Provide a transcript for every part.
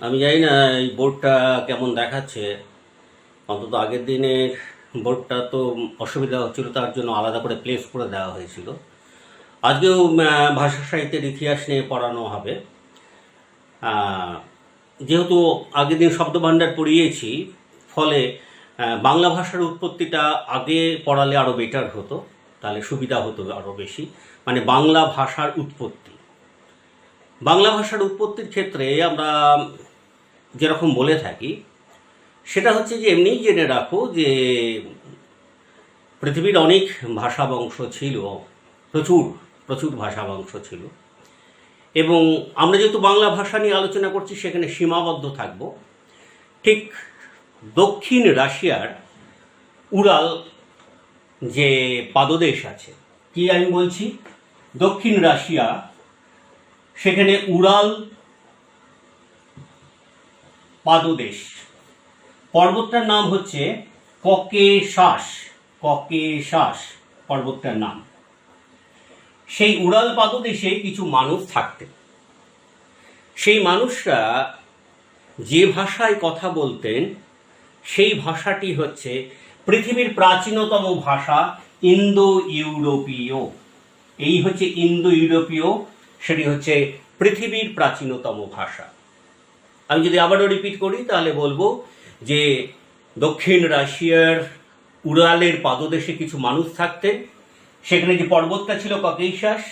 আমি জানি না এই বোর্ডটা কেমন দেখাচ্ছে। অন্তত আগের দিনের বোর্ডটা তো অসুবিধা হচ্ছিল, তার জন্য আলাদা করে প্লেস করে দেওয়া হয়েছিল। আজকেও ভাষা সাহিত্যের ইতিহাস নিয়ে পড়ানো হবে। আহ, যেহেতু আগের দিন শব্দভাণ্ডার পড়িয়েছি, ফলে বাংলা ভাষার উৎপত্তিটা আগে পড়ালে আরও বেটার হতো, তাহলে সুবিধা হতো আরও বেশি। মানে বাংলা ভাষার উৎপত্তি, বাংলা ভাষার উৎপত্তির ক্ষেত্রে আমরা যেরকম বলে থাকি সেটা হচ্ছে যে এমনিই জেনে রাখো যে পৃথিবীর অনেক ভাষা বংশ ছিল, প্রচুর প্রচুর ভাষা বংশ ছিল। এবং আমরা যেহেতু বাংলা ভাষা নিয়ে আলোচনা করছি, সেখানে সীমাবদ্ধ থাকব ঠিক দক্ষিণ রাশিয়ার উরাল যে পাদদেশ আছে, কি আমি বলছি, দক্ষিণ রাশিয়া, সেখানে উরাল পাদদেশ, পর্বতটার নাম হচ্ছে ককেশাস। ককেশাস পর্বতটার নাম। সেই উরাল পাদদেশে কিছু মানুষ থাকতেন। সেই মানুষরা যে ভাষায় কথা বলতেন সেই ভাষাটি হচ্ছে পৃথিবীর প্রাচীনতম ভাষা, ইন্দো ইউরোপীয়। এই হচ্ছে ইন্দো ইউরোপীয়, সেটি হচ্ছে পৃথিবীর প্রাচীনতম ভাষা। আমি যদি আবারও রিপিট করি তাহলে বলবো যে দক্ষিণ রাশিয়ার উরালের পাদদেশে কিছু মানুষ থাকতেন। সেখানে যে পর্বতটা ছিল ককেশাস,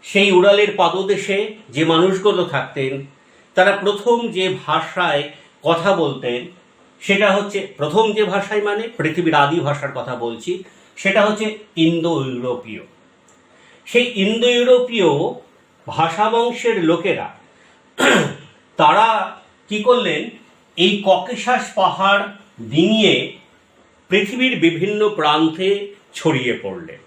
সেই উরালের পাদদেশে যে মানুষগুলো থাকতেন তারা প্রথম যে ভাষায় কথা বলতেন সেটা হচ্ছে, প্রথম যে ভাষায় মানে পৃথিবীর আদি ভাষার কথা বলছি, সেটা হচ্ছে ইন্দো ইউরোপীয়। সেই ইন্দো ইউরোপীয় ভাষা বংশের লোকেরা তারা কি করলেন, এই ককেশাস পাহাড় ডিঙিয়ে পৃথিবীর বিভিন্ন প্রান্তে ছড়িয়ে পড়লেন।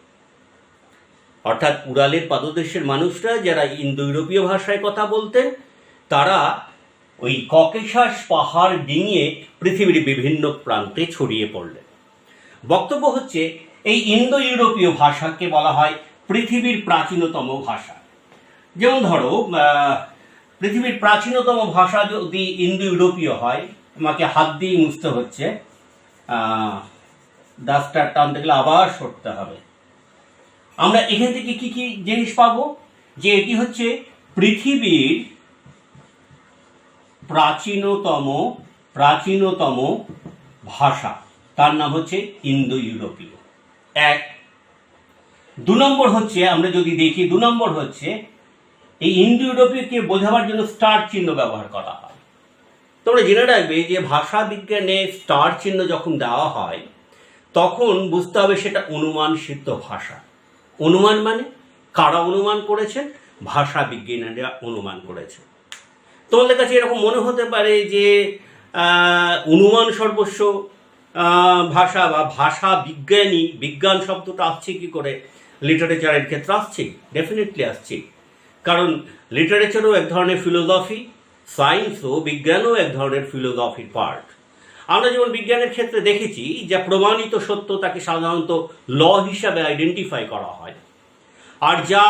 অর্থাৎ উরালের পাদদেশের মানুষরা যারা ইন্দো ইউরোপীয় ভাষায় কথা বলতেন, তারা ওই ককেশাস পাহাড় ডিঙিয়ে পৃথিবীর বিভিন্ন প্রান্তে ছড়িয়ে পড়লেন। বক্তব্য হচ্ছে এই ইন্দো ইউরোপীয় ভাষাকে বলা হয় পৃথিবীর প্রাচীনতম ভাষা। যেমন ধরো, পৃথিবীর প্রাচীনতম ভাষা যদি ইন্দো ইউরোপীয় হয়, আমাকে হাত দিয়ে মুছতে হচ্ছে, ডাস্টার টান দেখলে আবার সরতে হবে। আমরা এখান থেকে কি কি জিনিস পাবো, যে এটি হচ্ছে পৃথিবীর প্রাচীনতম ভাষা, তার নাম হচ্ছে ইন্দো ইউরোপীয়। এক। দু নম্বর হচ্ছে, আমরা যদি দেখি, দু নম্বর হচ্ছে এই ইন্দো ইউরোপীয়কে বোঝাবার জন্য স্টার চিহ্ন ব্যবহার করা হয়। তোমরা জেনে রাখবে যে ভাষা বিজ্ঞানে স্টার চিহ্ন যখন দেওয়া হয় তখন বুঝতে হবে সেটা অনুমান সিদ্ধ ভাষা। অনুমান মানে কারা অনুমান করেছেন? ভাষা বিজ্ঞানীরা অনুমান করেছে। তোমাদের কাছে এরকম মনে হতে পারে যে অনুমান সর্বস্ব ভাষা বা ভাষা বিজ্ঞানী, বিজ্ঞান শব্দটা আসছে কি করে লিটারেচারের ক্ষেত্রে? আসছে, ডেফিনেটলি আসছে। কারণ লিটারেচারও এক ধরনের ফিলোসফি, সায়েন্সও, বিজ্ঞানও এক ধরনের ফিলোসফির পার্ট। আমরা যেমন বিজ্ঞানের ক্ষেত্রে দেখেছি যা প্রমাণিত সত্য তাকে সাধারণত ল হিসাবে আইডেন্টিফাই করা হয়, আর যা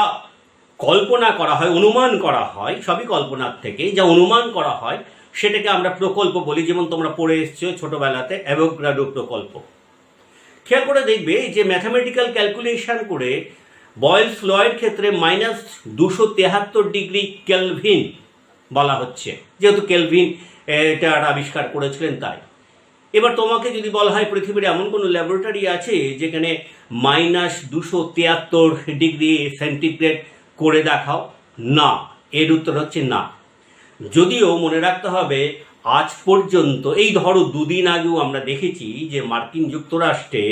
কল্পনা করা হয়, অনুমান করা হয়, সবই কল্পনার থেকে যা অনুমান করা হয় সেটাকে আমরা প্রকল্প বলি। যেমন তোমরা পড়ে এসছো ছোটবেলাতে অ্যাভোগাড্রো প্রকল্প। খেয়াল করে দেখবে যে ম্যাথামেটিক্যাল ক্যালকুলেশন করে বয়েলস ল এর ক্ষেত্রে -273 ডিগ্রি কেলভিন বলা হচ্ছে, যেহেতু কেলভিন এটার আবিষ্কার করেছিলেন তাই। এবার তোমাকে যদি বলা হয় পৃথিবীর এমন কোনো ল্যাবরেটরি আছে যেখানে -273 ডিগ্রি সেন্টিগ্রেড করে দেখাও? না, এর উত্তর হচ্ছে না। যদিও মনে রাখতে হবে আজ পর্যন্ত, এই ধরো দুদিন আগেও আমরা দেখেছি যে মার্কিন যুক্তরাষ্ট্রে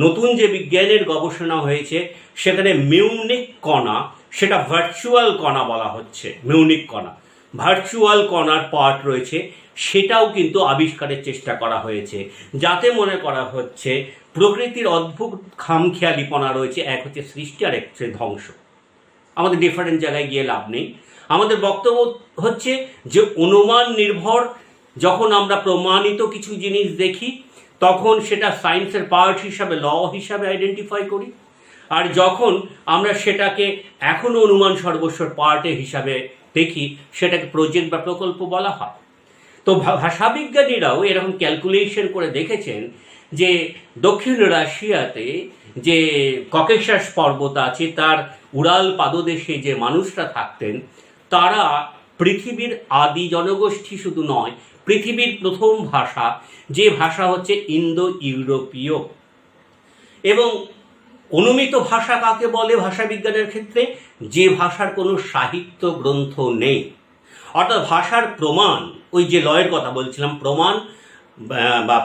নতুন যে বিজ্ঞানের গবেষণা হয়েছে সেখানে মিউনিক কণা, সেটা ভার্চুয়াল কণা বলা হচ্ছে, মিউনিক কণা, ভার্চুয়াল কণার পার্ট রয়েছে, সেটাও কিন্তু আবিষ্কারের চেষ্টা করা হয়েছে, যাতে মনে করা হচ্ছে প্রকৃতির অদ্ভুত খামখেয়ালিপনা রয়েছে। এক হচ্ছে সৃষ্টি আর এক হচ্ছে ধ্বংস। আমাদের ডিফারেন্ট জায়গায় গিয়ে লাভ নেই। আমাদের বক্তব্য হচ্ছে যে অনুমান নির্ভর যখন আমরা প্রমাণিত কিছু জিনিস দেখি তখন সেটা সায়েন্সের পার্ট হিসাবে, ল হিসাবে আইডেন্টিফাই করি। আর যখন আমরা সেটাকে এখনো অনুমান সর্বস্বর পার্টে হিসাবে দেখি, সেটাকে প্রজেক্ট বা প্রকল্প বলা হয়। তো ভাষাবিজ্ঞানীরাও এরকম ক্যালকুলেশন করে দেখেছেন যে দক্ষিণ রাশিয়াতে যে ককেশাস পর্বত আছে, তার উড়াল পাদদেশে যে মানুষরা থাকতেন, তারা পৃথিবীর আদি জনগোষ্ঠী শুধু নয়, পৃথিবীর প্রথম ভাষা, যে ভাষা হচ্ছে ইন্দো ইউরোপীয়। এবং অনুমিত ভাষা কাকে বলে ভাষাবিজ্ঞানের ক্ষেত্রে? যে ভাষার কোনো সাহিত্য গ্রন্থ নেই, অর্থাৎ ভাষার প্রমাণ, ওই যে লয়ের কথা বলছিলাম, প্রমাণ বা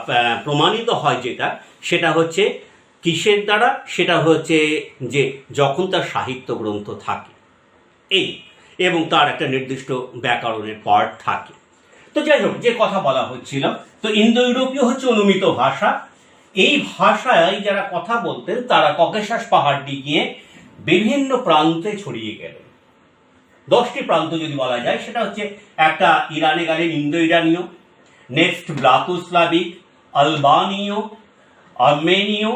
প্রমাণিত হয় যেটা, সেটা হচ্ছে কিসের দ্বারা? সেটা হচ্ছে যে যখন তার সাহিত্য গ্রন্থ থাকে এই, এবং তার একটা নির্দিষ্ট ব্যাকরণের পার্ট থাকে। তো যাই হোক, যে কথা বলা হচ্ছিল, তো ইন্দো ইউরোপীয় হচ্ছে অনুমিত ভাষা। এই ভাষায় যারা কথা বলতেন তারা ককেশাস পাহাড় ডিঙিয়ে বিভিন্ন প্রান্তে ছড়িয়ে গেলেন। 10টি প্রান্ত যদি বলা যায়, সেটা হচ্ছে একটা ইরানে গেলেন ইন্দো ইরানীয়, নেক্সট ব্লাতুস্লাভিক, আলবানীয়, আর্মেনীয়,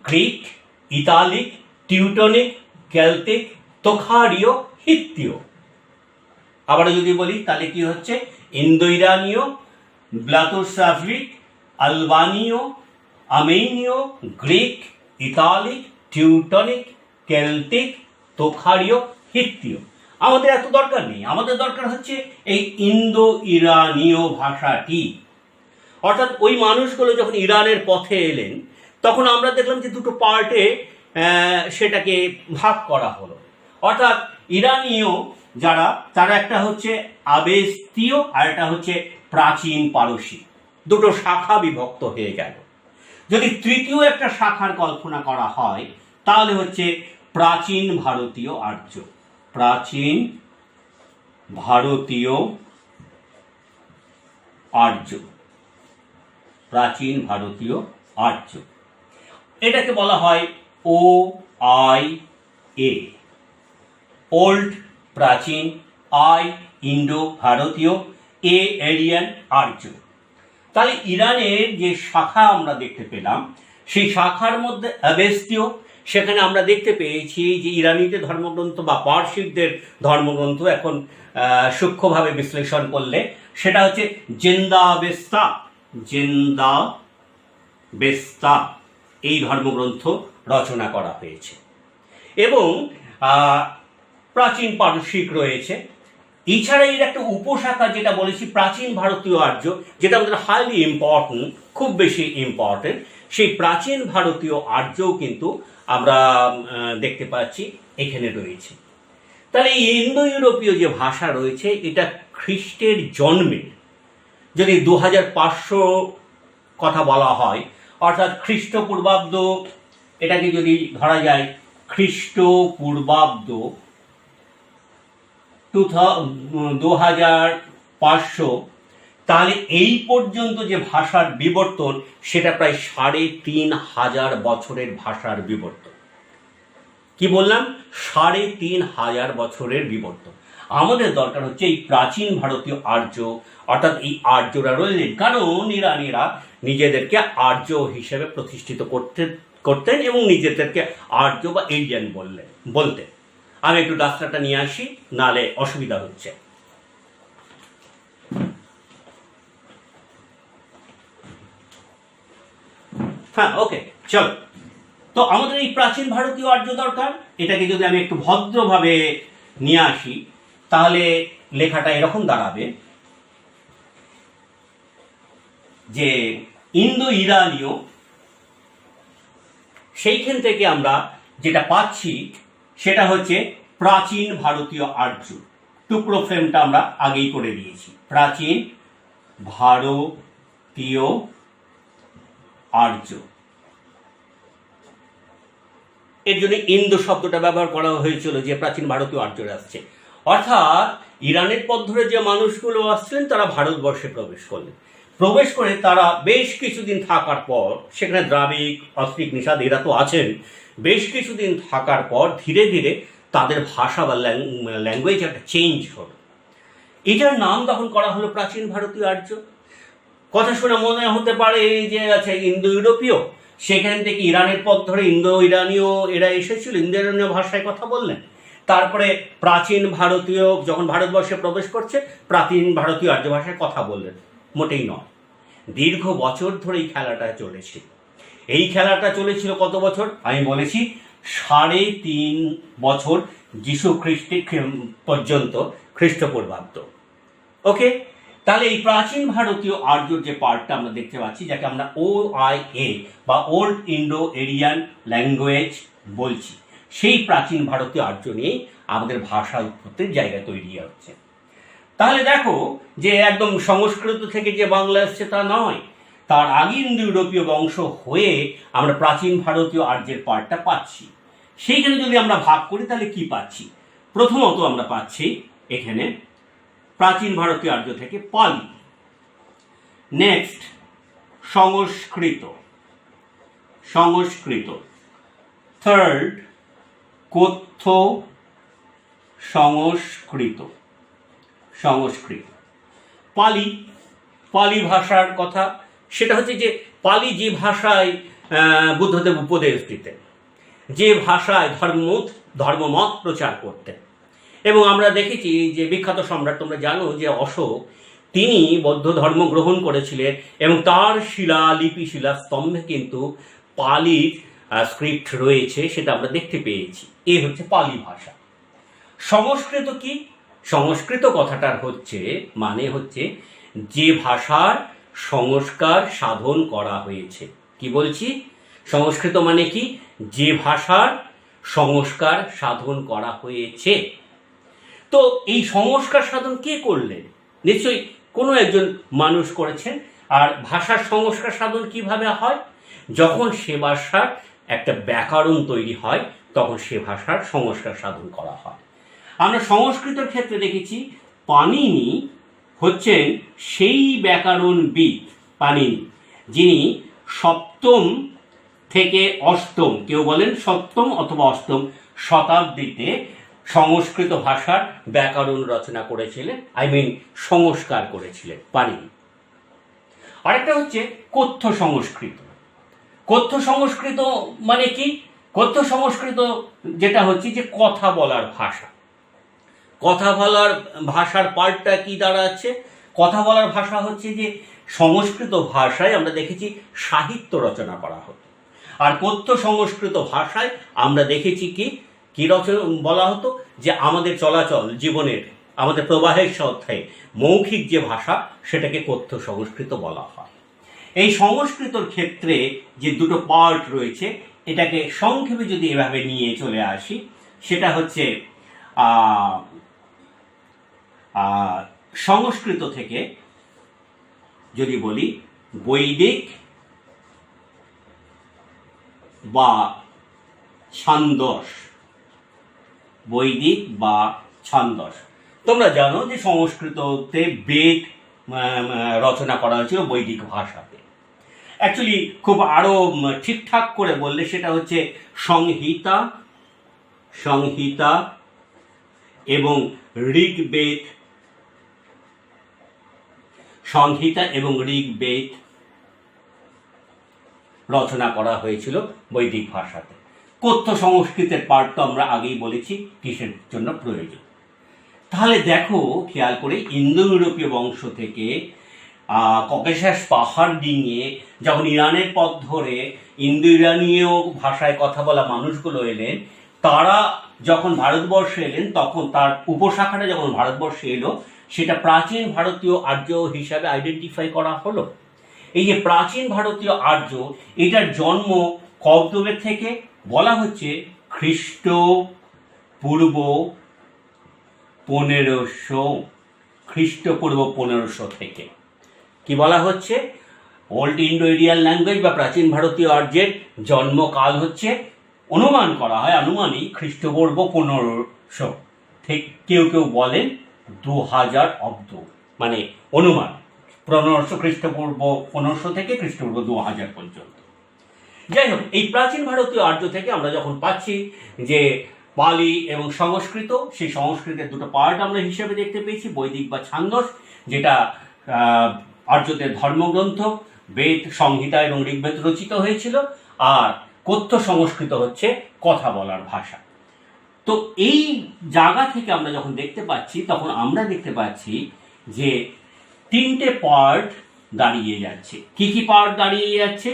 গ্রিক, ইতালিক, টিউটনিক, কেল্টিক, তোখারীয়, হিত্তীয়। আবার যদি বলি তাহলে কি হচ্ছে? ইন্দো ইরানীয়, ব্লাতুস্লাভিক, আলবানীয়, আর্মেনীয়, গ্রিক, ইতালিক, টিউটনিক, কেল্টিক, তোখারীয়, হিত্তীয়। আমাদের এত দরকার নেই, আমাদের দরকার হচ্ছে এই ইন্দো ইরানীয় ভাষাটি। অর্থাৎ ওই মানুষগুলো যখন ইরানের পথে এলেন, তখন আমরা দেখলাম যে দুটো পার্টে সেটাকে ভাগ করা হলো। অর্থাৎ ইরানীয় যারা, তারা একটা হচ্ছে আবেস্তীয় আর একটা হচ্ছে প্রাচীন পারসী, দুটো শাখা বিভক্ত হয়ে গেল। যদি তৃতীয় একটা শাখার কল্পনা করা হয়, তাহলে হচ্ছে প্রাচীন ভারতীয় আর্য, প্রাচীন ভারতীয় আর্য, প্রাচীন ভারতীয় আর্য। এটাকে বলা হয় OIA, ওল্ড প্রাচীন, আই ইন্ডো ভারতীয়, এ এরিয়ান আর্য। তাহলে ইরানের যে শাখা আমরা দেখতে পেলাম, সেই শাখার মধ্যে আবেস্তীয়, সেখানে আমরা দেখতে পেয়েছি যে ইরানিদের ধর্মগ্রন্থ বা পারসিকদের ধর্মগ্রন্থ এখন সূক্ষ্মভাবে বিশ্লেষণ করলে সেটা হচ্ছে জেন্দাবেস্তা, জেন্দাবেস্তা এই ধর্মগ্রন্থ রচনা করা হয়েছে। এবং প্রাচীন পারসিক রয়েছে। এছাড়া এর একটা উপশাখা যেটা বলেছি প্রাচীন ভারতীয় আর্য, যেটা আমাদের হাইলি ইম্পর্টেন্ট, খুব বেশি ইম্পর্টেন্ট। সেই প্রাচীন ভারতীয় আর্যও কিন্তু আমরা দেখতে পাচ্ছি এখানে রয়েছে। তাহলে এই ইন্দো ইউরোপীয় যে ভাষা রয়েছে, এটা খ্রিস্টের জন্মের যদি 2500 কথা বলা হয়, অর্থাৎ খ্রিস্টপূর্বাব্দ, এটাকে যদি ধরা যায় খ্রিস্টপূর্বাব্দ 2500, তাহলে এই পর্যন্ত যে ভাষার বিবর্তন, সেটা প্রায় 3500 বছরের ভাষার বিবর্তন। কি বললাম? 3500 বছরের বিবর্তন। আমাদের দরকার হচ্ছে এই প্রাচীন ভারতীয় আর্য, অর্থাৎ এই আর্যরা রইলেন, কারণ ইরানিরা নিজেদেরকে আর্য হিসেবে প্রতিষ্ঠিত করতেন এবং নিজেদেরকে আর্য বা এরিয়ান বলতেন। আমি একটু ডাস্টারটা নিয়ে আসি, নালে অসুবিধা হচ্ছে। হ্যাঁ, ওকে, চলো। তো আমাদের এই প্রাচীন ভারতীয় আর্য দরকার। এটাকে যদি আমি একটু ভদ্রভাবে নিয়ে আসি, তাহলে লেখাটা এরকম দাঁড়াবে যে ইন্দো ইরানীয়, সেইখান থেকে আমরা যেটা পাচ্ছি সেটা হচ্ছে প্রাচীন ভারতীয় আর্য। টুকরো ফ্রেমটা আমরা আগেই করে দিয়েছি। প্রাচীন ভারতীয় আর্য, এর জন্য ইন্দো শব্দটা ব্যবহার করা হয়েছিল, যে প্রাচীন ভারতীয় আর্যরা আসছে। অর্থাৎ ইরানের পথ ধরে যে মানুষগুলো আসছিলেন, তারা ভারতবর্ষে প্রবেশ করে তারা বেশ কিছুদিন থাকার পর, সেখানে দ্রাবিড়, অস্ট্রিক, নিষাদ এরা তো আছেন, বেশ কিছুদিন থাকার পর ধীরে ধীরে তাদের ভাষা বা ল্যাঙ্গুয়েজ একটা চেঞ্জ হলো। এটার নাম তখন করা হলো প্রাচীন ভারতীয় আর্য। কথা শুনে মনে হতে পারে যে আচ্ছা ইন্দো ইউরোপীয়, সেখান থেকে ইরানের পথ ধরে ইন্দো ইরানীয় এরা এসেছিল, ইন্দো ইরানীয় ভাষায় কথা বললেন। তারপরে প্রাচীন ভারতীয় যখন ভারতবর্ষে প্রবেশ করছে, প্রাচীন ভারতীয় আর্য ভাষায় কথা বললেন। মোটেই নয়, দীর্ঘ বছর ধরে এই খেলাটা চলেছে। এই খেলাটা চলেছিল কত বছর? আমি বলেছি 3.5 বছর, যীশু খ্রিস্ট পর্যন্ত, খ্রিস্টপূর্বাব্দ। ওকে, তাহলে এই প্রাচীন ভারতীয় আর্যর যে পার্টটা আমরা দেখতে পাচ্ছি, যাকে আমরা OIA বা ওল্ড ইন্ডো এরিয়ান ল্যাঙ্গুয়েজ বলছি, সেই প্রাচীন ভারতীয় আর্য নিয়ে আমাদের ভাষা উৎপত্তির জায়গা তৈরি হচ্ছে। তাহলে দেখো যে একদম সংস্কৃত থেকে যে বাংলা এসছে তা নয়, তার আগে ইন্দো ইউরোপীয় বংশ হয়ে আমরা প্রাচীন ভারতীয় আর্যের পার্টটা পাচ্ছি। সেইখানে যদি আমরা ভাগ করি তাহলে কি পাচ্ছি? প্রথমত আমরা পাচ্ছি এখানে প্রাচীন ভারতীয় আর্য থেকে পালি, নেক্সট সংস্কৃত, সংস্কৃত, থার্ড কথ্য সংস্কৃত, সংস্কৃত, পালি, পালি ভাষার কথা, সেটা হচ্ছে যে পালি যে ভাষায় বুদ্ধদেব উপদেশ দিতেন, যে ভাষায় ধর্মমত প্রচার করতেন। এবং আমরা দেখেছি যে বিখ্যাত সম্রাট, তোমরা জানো যে অশোক, তিনি বৌদ্ধ ধর্ম গ্রহণ করেছিলেন এবং তার শিলালিপি, শিলাস্তম্ভে কিন্তু পালির স্ক্রিপ্ট রয়েছে, সেটা আমরা দেখতে পেয়েছি। এই হচ্ছে পালি ভাষা। সংস্কৃত কি? সংস্কৃত কথাটার হচ্ছে মানে হচ্ছে যে ভাষার সংস্কার সাধন করা হয়েছে। কি বলছি? সংস্কৃত মানে কি? যে ভাষার সংস্কার সাধন করা হয়েছে। তো এই সংস্কার সাধন কে করলেন? নিশ্চয়ই কোনো একজন মানুষ করেছেন। আর ভাষার সংস্কার সাধন কিভাবে হয়? যখন সে ভাষার একটা ব্যাকরণ তৈরি হয়, তখন সে ভাষার সংস্কার সাধন করা হয়। আমরা সংস্কৃতের ক্ষেত্রে দেখেছি পাণিনি হচ্ছেন সেই ব্যাকরণবিদ, পাণিনি, যিনি 7ম থেকে 8ম, কেউ বলেন 7ম অথবা 8ম শতাব্দীতে সংস্কৃত ভাষার ব্যাকরণ রচনা করেছিলেন, সংস্কার করেছিলেন পাণিনি। আরেকটা হচ্ছে কথ্য সংস্কৃত। কথ্য সংস্কৃত মানে কি? কথ্য সংস্কৃত যেটা হচ্ছে যে কথা বলার ভাষা। কথা বলার ভাষার পার্টটা কি দাঁড়াচ্ছে? কথা বলার ভাষা হচ্ছে যে সংস্কৃত ভাষায় আমরা দেখেছি সাহিত্য রচনা করা হতো, আর কথ্য সংস্কৃত ভাষায় আমরা দেখেছি কি রচনা বলা হতো, যে আমাদের চলাচল জীবনের, আমাদের প্রবাহের সাথে মৌখিক যে ভাষা, সেটাকে কথ্য সংস্কৃত বলা হয়। এই সংস্কৃতর ক্ষেত্রে যে দুটো পার্ট রয়েছে, এটাকে সংক্ষেপে যদি এভাবে নিয়ে চলে আসি, সেটা হচ্ছে সংস্কৃত থেকে যদি বলি বৈদিক বা ছান্দস, বৈদিক বা ছান্দস। তোমরা জানো যে সংস্কৃততে বেদ রচনা করা হয়েছিল বৈদিক ভাষাতে। অ্যাকচুয়ালি খুব আরো ঠিকঠাক করে বললে সেটা হচ্ছে সংহিতা, সংহিতা এবং ঋগ্বেদ, সংহিতা এবং ঋগ্বেদ রচনা করা হয়েছিল বৈদিক ভাষাতে। কথ্য সংস্কৃতের পার্ট তো আমরা আগেই বলেছি কিসের জন্য প্রয়োজন। তাহলে দেখো খেয়াল করে, ইন্দো ইউরোপীয় বংশ থেকে ককেশাস পাহাড় ডিঙিয়ে যখন ইরানের পথ ধরে ইন্দো ইরানীয় ভাষায় কথা বলা মানুষগুলো এলেন, তারা যখন ভারতবর্ষে এলেন, তখন তার উপশাখাটা যখন ভারতবর্ষে এলো, সেটা প্রাচীন ভারতীয় আর্য হিসাবে আইডেন্টিফাই করা হলো। এই যে প্রাচীন ভারতীয় আর্য, এটার জন্ম কবে থেকে? বলা হচ্ছে খ্রিস্টপূর্ব 1500 থেকে। কি বলা হচ্ছে? ওল্ড ইন্ডো এরিয়ান ল্যাঙ্গুয়েজ বা প্রাচীন ভারতীয় আর্যের জন্মকাল হচ্ছে, অনুমান করা হয় আনুমানিক খ্রিস্টপূর্ব 1500 থেকে, কেউ কেউ বলেন 2000 অব্দ, মানে অনুমান 1500 খ্রিস্টপূর্ব 1500 থেকে খ্রিস্টপূর্ব 2000 পর্যন্ত। যাই হোক, এই প্রাচীন ভারতীয় আর্য থেকে আমরা যখন পাচ্ছি যে পালি এবং সংস্কৃত, সেই সংস্কৃতের দুটো পার্ট আমরা হিসেবে দেখতে পেয়েছি, বৈদিক বা ছান্দস, যেটা আর্যদের ধর্মগ্রন্থ বেদ, সংহিতা এবং ঋগ্বেদ রচিত হয়েছিল, আর কথ্য সংস্কৃত হচ্ছে কথা বলার ভাষা। তো এই জায়গা থেকে আমরা যখন দেখতে পাচ্ছি তখন আমরা দেখতে পাচ্ছি যে তিনটে পার্ট দাঁড়িয়ে যাচ্ছে। কি কি পার্ট দাঁড়িয়ে যাচ্ছে?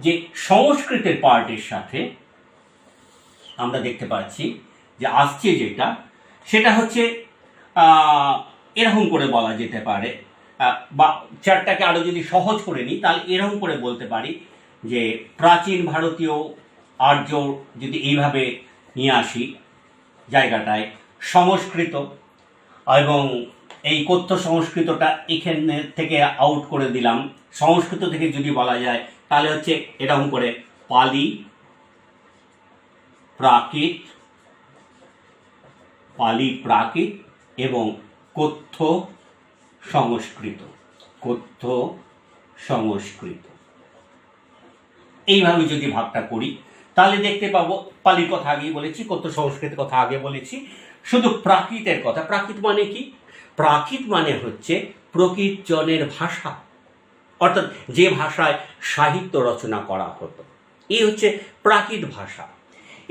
যে সংস্কৃতের পার্টের সাথে আমরা দেখতে পাচ্ছি যে আসছে যেটা, সেটা হচ্ছে এরকম করে বলা যেতে পারে, বা চারটাকে আরো যদি সহজ করে নিই তাহলে এরকম করে বলতে পারি যে প্রাচীন ভারতীয় আর্য যদি এইভাবে নিয়ে আসি জায়গাটায়, সংস্কৃত এবং এই কথ্য সংস্কৃতটা এখানে থেকে আউট করে দিলাম। সংস্কৃত থেকে যদি বলা যায় তাহলে হচ্ছে এরকম করে পালি, প্রাকৃত, পালি প্রাকৃত এবং কথ্য সংস্কৃত, কথ্য সংস্কৃত। এইভাবে যদি ভাগটা করি তাহলে দেখতে পাবো, পালির কথা আগেই বলেছি, কথ্য সংস্কৃতের কথা আগে বলেছি, শুধু প্রাকৃতের কথা। প্রাকৃত মানে কি? প্রাকৃত মানে হচ্ছে প্রকৃত জনের ভাষা, অর্থাৎ যে ভাষায় সাহিত্য রচনা করা হতো, এই হচ্ছে প্রাকৃত ভাষা।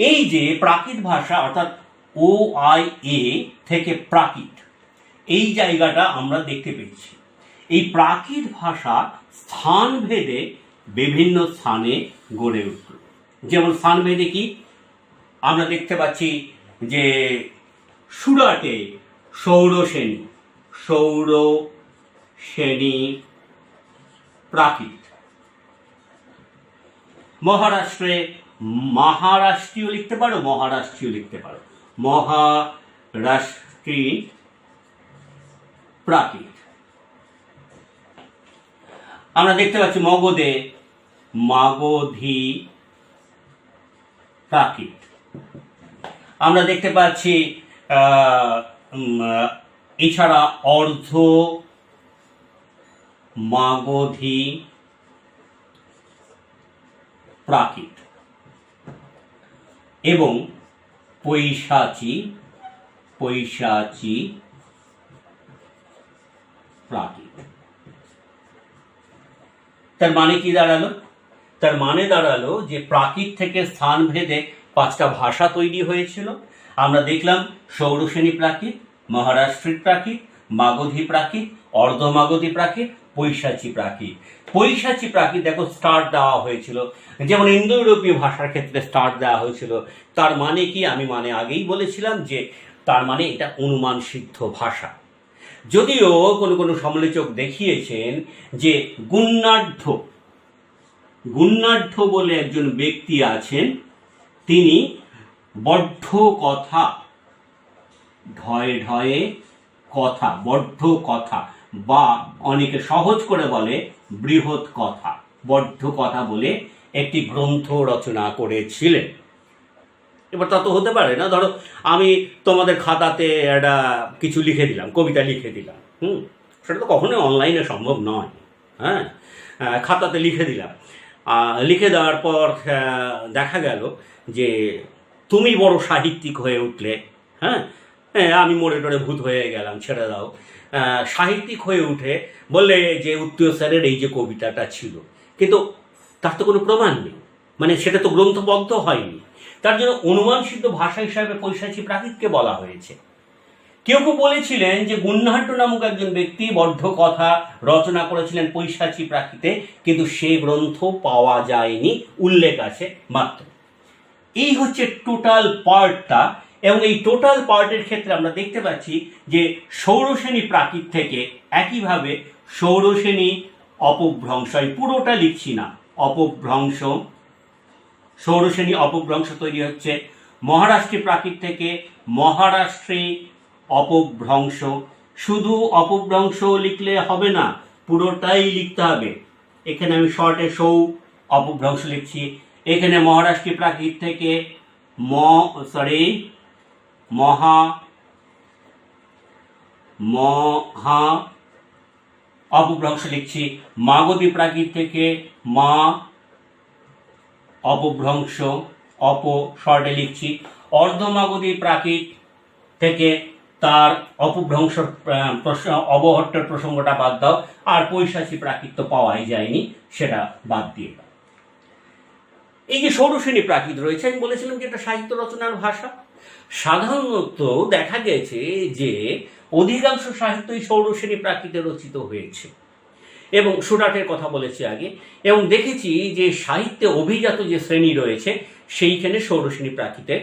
এই যে প্রাকৃত ভাষা অর্থাৎ OIA থেকে প্রাকৃত, এই জায়গাটা আমরা দেখতে পেয়েছি। এই প্রাকৃত ভাষা স্থানভেদে বিভিন্ন স্থানে গড়ে উঠল। যেমন স্থানভেদে কি আমরা দেখতে পাচ্ছি যে সুরাটে সৌরসেনী, সৌরসেনী প্রাকৃত। মহারাষ্ট্রে মহারাষ্ট্রীয় লিখতে পারো, মহারাষ্ট্রীয় লিখতে পারো, মহারাষ্ট্রী প্রাকৃত। আমরা দেখতে পাচ্ছি মগধে মাগধী প্রাকৃত। আমরা দেখতে পাচ্ছি এছাড়া অর্ধ মাগধী প্রাকৃত এবং পৈশাচী, পৈশাচী প্রাকৃত। তার মানে কি দাঁড়ালো? তার মানে দাঁড়ালো যে প্রাকৃত থেকে স্থানভেদে পাঁচটা ভাষা তৈরি হয়েছিল। আমরা দেখলাম সৌরসেনী প্রাকৃত, মহারাষ্ট্রের প্রাকৃত, মাগধী প্রাকৃত, অর্ধমাগধী প্রাকৃত, পৈশাচী প্রাকৃত। পৈশাচী প্রাকৃত দেখো স্টার্ট দেওয়া হয়েছিল, যেমন ইন্দো ইউরোপীয় ভাষার ক্ষেত্রে স্টার্ট দেওয়া হয়েছিল। তার মানে কি? আমি আগেই বলেছিলাম যে তার মানে এটা অনুমান সিদ্ধ ভাষা। যদিও কোনো কোনো সমালোচক দেখিয়েছেন যে গুণাঢ্য বলে একজন ব্যক্তি আছেন, তিনি বড্ড কথা, ঢয়ে ঢয়ে কথা, বড্ড কথা, বা অনেকে সহজ করে বলে বৃহৎ কথা, বড্ড কথা বলে একটি গ্রন্থ রচনা করেছিলেন। এবার তা তো হতে পারে না, ধরো আমি তোমাদের খাতাতে একটা কিছু লিখে দিলাম, কবিতা লিখে দিলাম, সেটা তো কখনোই অনলাইনে সম্ভব নয়। হ্যাঁ, খাতাতে লিখে দিলাম, লিখে দেওয়ার পর দেখা গেল যে তুমি বড় সাহিত্যিক হয়ে উঠলে, হ্যাঁ, আমি মোড়ে টোড়ে ভূত হয়ে গেলাম, ছেড়ে দাও, সাহিত্যিক হয়ে উঠে বললে যে উত্তরীয় স্যারের এই যে কবিতাটা ছিল, কিন্তু তার তো কোনো প্রমাণ নেই, মানে সেটা তো গ্রন্থবদ্ধ হয়নি। তার জন্য অনুমান সিদ্ধ ভাষা হিসাবে পৈশাচী প্রাকৃতকে বলা হয়েছে। কেউ কেউ বলেছিলেন যে গুণাঢ্য নামক একজন ব্যক্তি বড্ড কথা রচনা করেছিলেন পৈশাচী প্রাকৃতে, কিন্তু সে গ্রন্থ পাওয়া যায়নি, উল্লেখ আছে মাত্র। এই হচ্ছে টোটাল পার্টটা, এবং এই টোটাল পার্টের ক্ষেত্রে আমরা দেখতে পাচ্ছি যে সৌরসেনী প্রাকৃত থেকে একইভাবে সৌরসেনী অপভ্রংশ, আমি পুরোটা লিখছি না, অপভ্রংশ, সৌরসেনী অপভ্রংশ তৈরি হচ্ছে। মহারাষ্ট্রী প্রাকৃত থেকে মহারাষ্ট্রী অপভ্রংশ, শুধু অপভ্রংশ লিখলে হবে না, পুরোটাই লিখতে হবে। এখানে আমি শর্টে সৌ অপভ্রংশ লিখছি। এখানে মহারাষ্ট্রী প্রাকৃত থেকে মহা অপভ্রংশ লিখছি। মাগধী প্রাকৃত থেকে মা অপভ্রংশ, অপ শর্টে লিখছি। অর্ধমাগধী প্রাকৃত থেকে তার অপভ্রংশ অবহট্টের প্রসঙ্গটা বাদ দাও, আর পৈশাচী প্রাকৃত তো পাওয়াই যায়নি, সেটা বাদ দিয়ে দাও। এই যে ষোড়শনী প্রাকৃত রয়েছে, আমি বলেছিলাম যে এটা সাহিত্য রচনার ভাষা। সাধারণত দেখা গেছে যে অধিকাংশ সাহিত্যই ষোড়শনী প্রাকৃতে রচিত হয়েছে, এবং সুরাটের কথা বলেছি আগে, এবং দেখেছি যে সাহিত্যে অভিজাত যে শ্রেণী রয়েছে সেইখানে ষোড়শনী প্রাকৃতের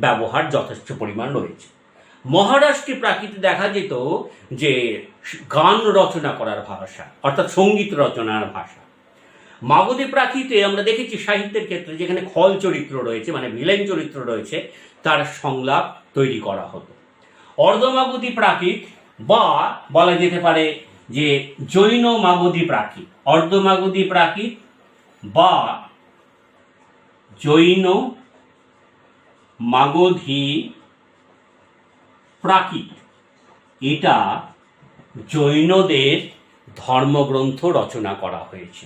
ব্যবহার যথেষ্ট পরিমাণ রয়েছে। মহারাষ্ট্রী প্রাকৃতে দেখা যেত যে গান রচনা করার ভাষা, অর্থাৎ সঙ্গীত রচনার ভাষা। মাগধী প্রাকৃতে আমরা দেখেছি সাহিত্যের ক্ষেত্রে যেখানে খল চরিত্র রয়েছে, মানে ভিলেন চরিত্র রয়েছে, তার সংলাপ তৈরি করা হতো। অর্ধমাগধী প্রাকৃত বা বলা যেতে পারে যে জৈন মাগধী প্রাকৃত, অর্ধমাগধী প্রাকৃত বা জৈন মাগধী প্রাকৃত, এটা জৈনদের ধর্মগ্রন্থ রচনা করা হয়েছে।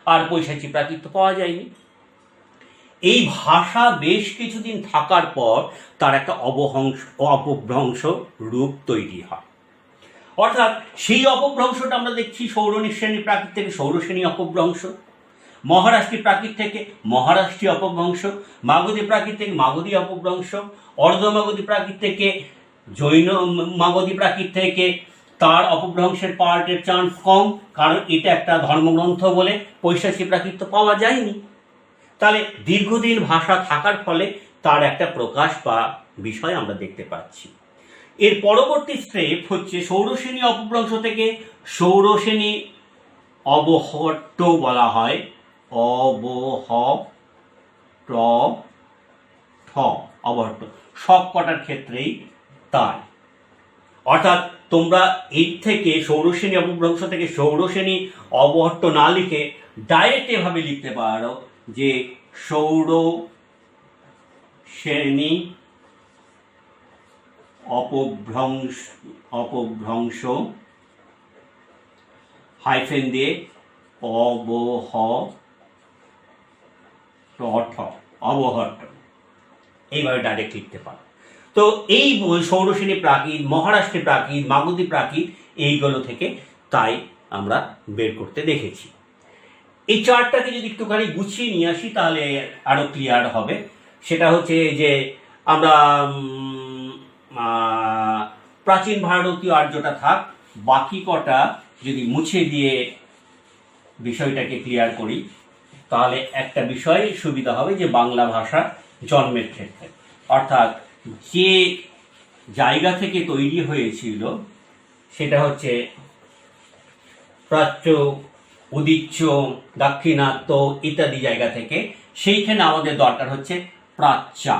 আর পৈশাচী প্রাকৃত তো পাওয়া যায়নি। এই ভাষা বেশ কিছুদিন থাকার পর তার একটা অপভ্রংশ রূপ তৈরি হয়, অর্থাৎ সেই অপভ্রংশটা আমরা দেখছি ষোড়শনী প্রাকৃত থেকে ষোড়শনী অপভ্রংশ, মহারাষ্ট্রী প্রাকৃত থেকে মহারাষ্ট্রী অপভ্রংশ, মাগধী প্রাকৃত থেকে মাগধী অপভ্রংশ, অর্ধমাগধী প্রাকৃত থেকে জৈন মাগধী প্রাকৃত থেকে তার অপভ্রংশের পার্টের চান্স কম, কারণ এটা একটা ধর্মগ্রন্থ বলে পৈশাচী প্রাকৃত পাওয়া যায়নি। তাহলে দীর্ঘদিন ভাষা থাকার ফলে তার একটা প্রকাশ বা বিষয় আমরা দেখতে পাচ্ছি। এর পরবর্তী স্টেপ হচ্ছে ষোড়শনী অপভ্রংশ থেকে ষোড়শনী অবহট্ট বলা হয়, অবহট্ট, সব কটার ক্ষেত্রেই তাই। অর্থাৎ তোমরা এর থেকে ষোড়শনী অপভ্রংশ থেকে ষোড়শনী অবহট্ট না লিখে ডাইরেক্ট এভাবে লিখতে পারো যে ষোড়শনী অপভ্রংশ হাইফেন দিয়ে অবহট্ট, এইভাবে ডাইরেক্ট লিখতে পারো। তো এই ষোড়শনী প্রাকৃত, মহারাষ্ট্রী প্রাকৃত, মাগধী প্রাকৃত, এইগুলো থেকে তাই আমরা বের করতে দেখেছি। এই চার্টটাকে যদি একটুখানি গুছিয়ে নিয়ে আসি তাহলে আরো ক্লিয়ার হবে। সেটা হচ্ছে যে আমরা প্রাচীন ভারতীয় আর্যটা থাক, বাকি কটা যদি মুছে দিয়ে বিষয়টাকে ক্লিয়ার করি তাহলে একটা বিষয় সুবিধা হবে যে বাংলা ভাষা জন্মের ক্ষেত্রে, অর্থাৎ যে জায়গা থেকে তৈরি হয়েছিল সেটা হচ্ছে প্রাচ্য, উদিচ্য, দাক্ষিণাত্য ইত্যাদি জায়গা থেকে, সেইখানে আমাদের দরকার হচ্ছে প্রাচ্যা,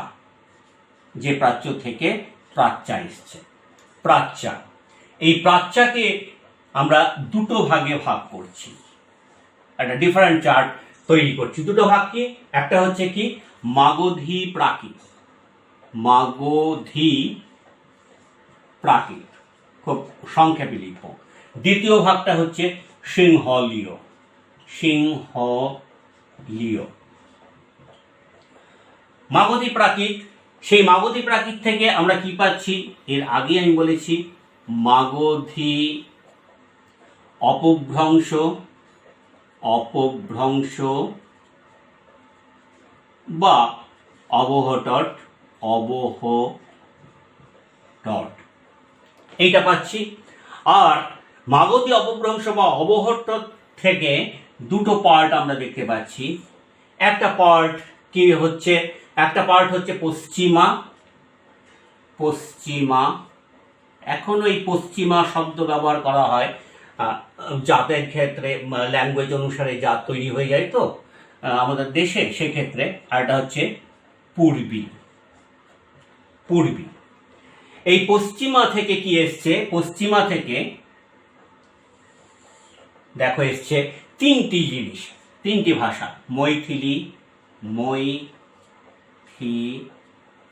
যে প্রাচ্য থেকে প্রাচ্যা এসছে, প্রাচ্যা। এই প্রাচ্যাকে আমরা দুটো ভাগে ভাগ করছি, একটা ডিফারেন্ট চার্ট তৈরি করছি। দুটো ভাগ কি, একটা হচ্ছে কি মাগধী প্রাকৃত, মাগধী প্রাকৃত, খুব সংক্ষেপে লিখব। দ্বিতীয় ভাগটা হচ্ছে সিংহলীয়, সিংহলীয়। মাগধী প্রাকৃত, সেই মাগধী প্রাকৃত থেকে আমরা কি পাচ্ছি, এর আগে আমি বলেছি মাগধী অপভ্রংশ, অপভ্রংশ বা অবহট্ট, অবহট্ট, এইটা পাচ্ছি। আর মাগধী অপভ্রংশ বা অবহট্ট থেকে দুটো পার্ট আমরা দেখতে পাচ্ছি। একটা পার্ট কি হচ্ছে, একটা পার্ট হচ্ছে পশ্চিমা, পশ্চিমা, এখনো এই পশ্চিমা শব্দ ব্যবহার করা হয় জাতের ক্ষেত্রে, ল্যাঙ্গুয়েজ অনুসারে জাত তৈরি হয়ে যায় তো আমাদের দেশে, সেক্ষেত্রে। আর এটা হচ্ছে পূর্বী, পূর্বী। এই পশ্চিমা থেকে কি এসছে, পশ্চিমা থেকে দেখো এসছে তিনটি জিনিস, তিনটি ভাষা, মৈথিলি, মৈথিলি,